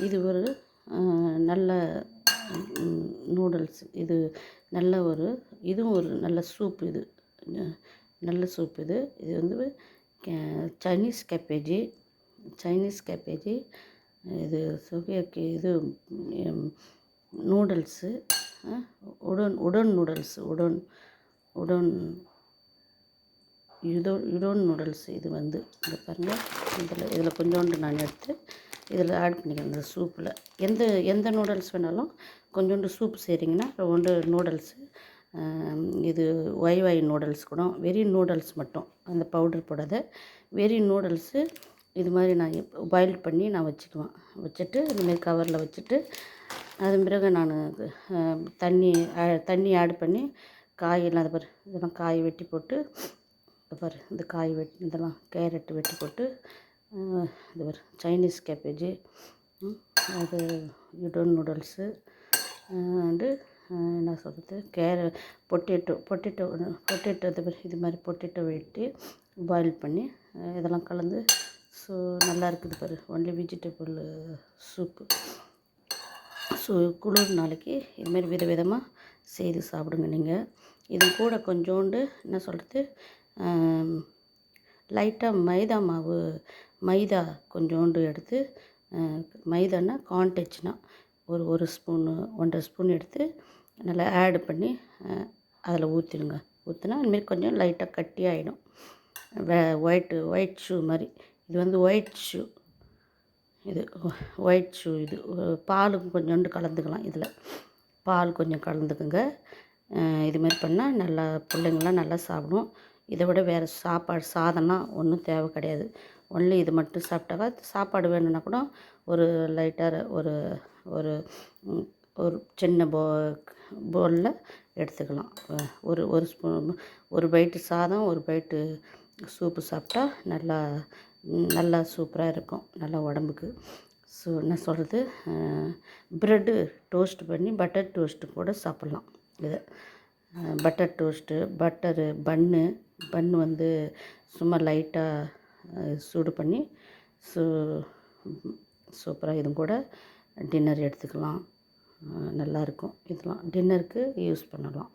இது ஒரு நல்ல நூடுல்ஸ். இது நல்ல ஒரு இதுவும் ஒரு நல்ல சூப் இது. நல்ல சூப் இது. இது வந்து சைனீஸ் கேபேஜி சைனீஸ் கேபேஜி இது சுவையாக்கி இது நூடுல்ஸு உடன் உடன் நூடுல்ஸ் உடன் உடன் யுடோன் நூடுல்ஸ். இது வந்து இங்கே பாருங்கள், இதில் கொஞ்சோண்டு நான் எடுத்து இதில் ஆட் பண்ணிக்கிறேன். இந்த சூப்பில் எந்த நூடுல்ஸ் வேணாலும் கொஞ்சோண்டு சூப் செய்கிறீங்கன்னா ரெண்டு நூடுல்ஸு. இது ஒய் நூடுல்ஸ் கூட வெரி நூடுல்ஸ் மட்டும், அந்த பவுடர் போடாத வெரி நூடுல்ஸு. இது மாதிரி நான் பாயில் பண்ணி நான் வச்சுட்டு இதுமாரி கவரில் வச்சுட்டு அதன் பிறகு நான் தண்ணி ஆட் பண்ணி காயெல்லாம் அது பாரு, இதெல்லாம் காய் வெட்டி போட்டு பாரு, இந்த காய் இதெல்லாம் கேரட் வெட்டி போட்டு இது பாரு சைனீஸ் கேபேஜி, அது யுடோன் நூடுல்ஸு அண்டு என்ன சொல்கிறது பொட்டேட்டோ இது மாதிரி பொட்டேட்டோ வெட்டி பாயில் பண்ணி இதெல்லாம் கலந்து ஸோ நல்லா இருக்குது பாரு. Only vegetable soup. ஸோ குளிர் நாளைக்கு இதுமாரி விதவிதமாக செய்து சாப்பிடுங்க நீங்கள். இது கூட கொஞ்சோண்டு என்ன சொல்கிறது லைட்டாக மைதா கொஞ்சோண்டு எடுத்து, மைதானா கான்டெச்னா ஒரு ஸ்பூனு 1.5 ஸ்பூன் எடுத்து நல்லா ஆட் பண்ணி அதில் ஊற்றினா அதுமாரி கொஞ்சம் லைட்டாக கட்டியாகிடும். ஒயிட் ஷூ மாதிரி. இது வந்து ஒயிட் ஷூ. இது பாலும் கொஞ்சோண்டு கலந்துக்கலாம். இதில் பால் கொஞ்சம் கலந்துக்குங்க. இதுமாரி பண்ணால் நல்லா பிள்ளைங்களாம் நல்லா சாப்பிடும். இதை விட வேறு சாதம்லாம் ஒன்றும் தேவை கிடையாது. ஒன்லி இது மட்டும் சாப்பிட்டாக்கா, சாப்பாடு வேணும்னா கூட ஒரு லைட்டாக ஒரு ஒரு சின்ன பவுலில் எடுத்துக்கலாம். ஒரு ஸ்பூன், ஒரு பைட்டு சாதம், ஒரு பைட்டு சூப்பு சாப்பிட்டா நல்லா சூப்பராக இருக்கும், நல்லா உடம்புக்கு. ஸோ என்ன சொல்கிறது, ப்ரெட்டு டோஸ்ட் பண்ணி பட்டர் டோஸ்ட்டு கூட சாப்பிட்லாம். இதை பட்டர் டோஸ்ட்டு, பன்னு வந்து சும்மா லைட்டாக சூடு பண்ணி சூப்பராக இதுவும் கூட டின்னர் எடுத்துக்கலாம். நல்லாயிருக்கும். இதெல்லாம் டின்னருக்கு யூஸ் பண்ணலாம்.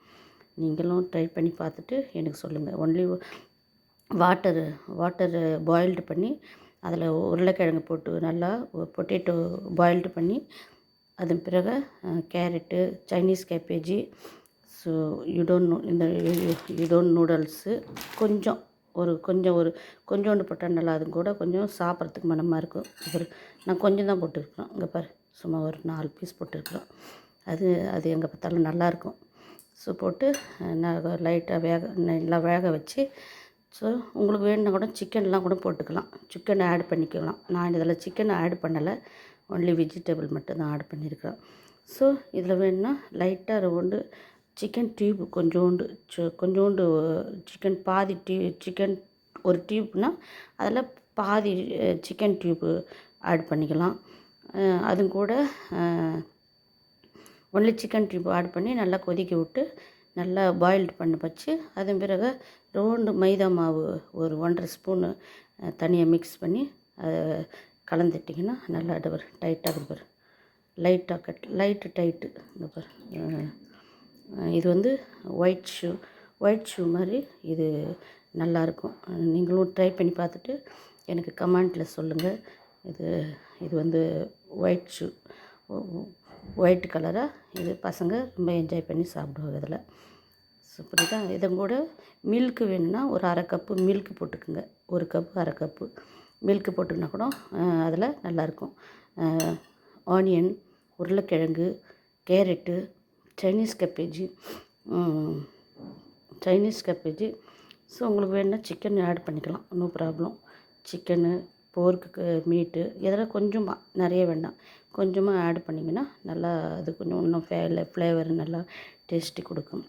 நீங்களும் ட்ரை பண்ணி பார்த்துட்டு எனக்கு சொல்லுங்கள். ஒன்லி வாட்டரு பாயில்டு பண்ணி அதில் உருளைக்கிழங்கு போட்டு நல்லா பொட்டேட்டோ பாயில்டு பண்ணி அதன் பிறகு carrot, Chinese cabbage, so udon noodles கொஞ்சோண்டு போட்டால் நல்லா, அது கூட கொஞ்சம் சாப்பிட்றதுக்கு மனமாக இருக்கும். நான் கொஞ்சம் தான் போட்டுருக்குறேன். இங்கே பாரு, சும்மா ஒரு 4 பீஸ் போட்டுருக்குறேன். அது எங்கே பார்த்தாலும் நல்லாயிருக்கும். ஸோ போட்டு லைட்டாக நல்லா வேக வச்சு, ஸோ உங்களுக்கு வேணுன்னா கூட சிக்கன்லாம் கூட போட்டுக்கலாம். சிக்கன் ஆட் பண்ணிக்கலாம். நான் இதில் சிக்கன் ஆட் பண்ணலை, ஒன்லி வெஜிடபிள் மட்டும் தான் ஆட் பண்ணியிருக்கிறேன். ஸோ இதில் வேணுன்னா லைட்டாக ரெண்டு சிக்கன் டியூப் கொஞ்சோண்டு சிக்கன் பாதி சிக்கன் ஒரு டியூப்னால் அதில் பாதி சிக்கன் டியூப்பு ஆட் பண்ணிக்கலாம். அதுவும் கூட ஒன்லி சிக்கன் டியூப் ஆட் பண்ணி நல்லா கொதிக்க விட்டு நல்லா பாயில்டு பண்ணி வச்சு அதன் பிறகு மைதா மாவு ஒரு 1.5 ஸ்பூனு தனியாக மிக்ஸ் பண்ணி அதை கலந்துட்டிங்கன்னா நல்லா டைட்டாக இருக்கும். Light tight. இந்த பாரு, இது வந்து ஒயிட் ஷூ மாதிரி. இது நல்லாயிருக்கும். நீங்களும் ட்ரை பண்ணி பார்த்துட்டு எனக்கு கமெண்ட்டில் சொல்லுங்கள். இது வந்து ஒயிட் கலராக இது பசங்க ரொம்ப என்ஜாய் பண்ணி சாப்பிடுவாங்க இதில். ஸோ புரியுதா? இதன் கூட மில்க்கு வேணும்னா ஒரு 1/2 கப்பு மில்க்கு போட்டுக்குங்க. 1 கப்பு 1/2 கப்பு மில்க்கு போட்டுக்கினா கூட அதில் நல்லாயிருக்கும். ஆனியன், உருளைக்கிழங்கு, கேரட்டு, சைனீஸ் கேபேஜி. ஸோ உங்களுக்கு வேணுன்னா சிக்கன் ஆட் பண்ணிக்கலாம், நோ ப்ராப்ளம். சிக்கனு, போர்க்கு, மீட்டு இதெல்லாம் கொஞ்சமாக, நிறைய வேண்டாம், கொஞ்சமாக ஆட் பண்ணிங்கன்னா நல்லா அது கொஞ்சம் இன்னும் ஃப்ளேவர் நல்லா டேஸ்ட்டி கொடுக்கும்.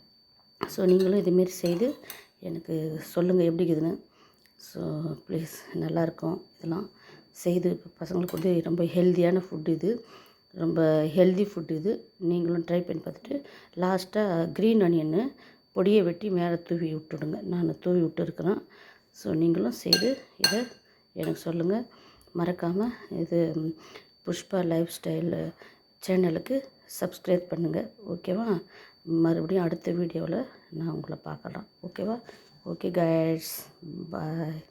ஸோ நீங்களும் இதுமாரி செய்து எனக்கு சொல்லுங்கள் எப்படி இருக்குதுன்னு. ஸோ ப்ளீஸ், நல்லாயிருக்கும். இதெல்லாம் செய்து பசங்களுக்கு வந்து ரொம்ப ஹெல்த்தியான ஃபுட்டு இது, ரொம்ப ஹெல்தி ஃபுட்டு இது. நீங்களும் ட்ரை பண்ணி பார்த்துட்டு லாஸ்ட்டாக க்ரீன் ஆனியன்னு பொடியை வெட்டி மேலே தூவி விட்டுடுங்க. நான் தூவி விட்டுருக்குறேன். ஸோ நீங்களும் செய்து இதை எனக்கு சொல்லுங்கள். மறக்காமல் இது புஷ்பா லைஃப் ஸ்டைலு சேனலுக்கு சப்ஸ்கிரைப் பண்ணுங்கள். ஓகேவா? மறுபடியும் அடுத்த வீடியோவில் நான் உங்களை பார்க்கலாம். ஓகேவா? ஓகே கைஸ், பாய்.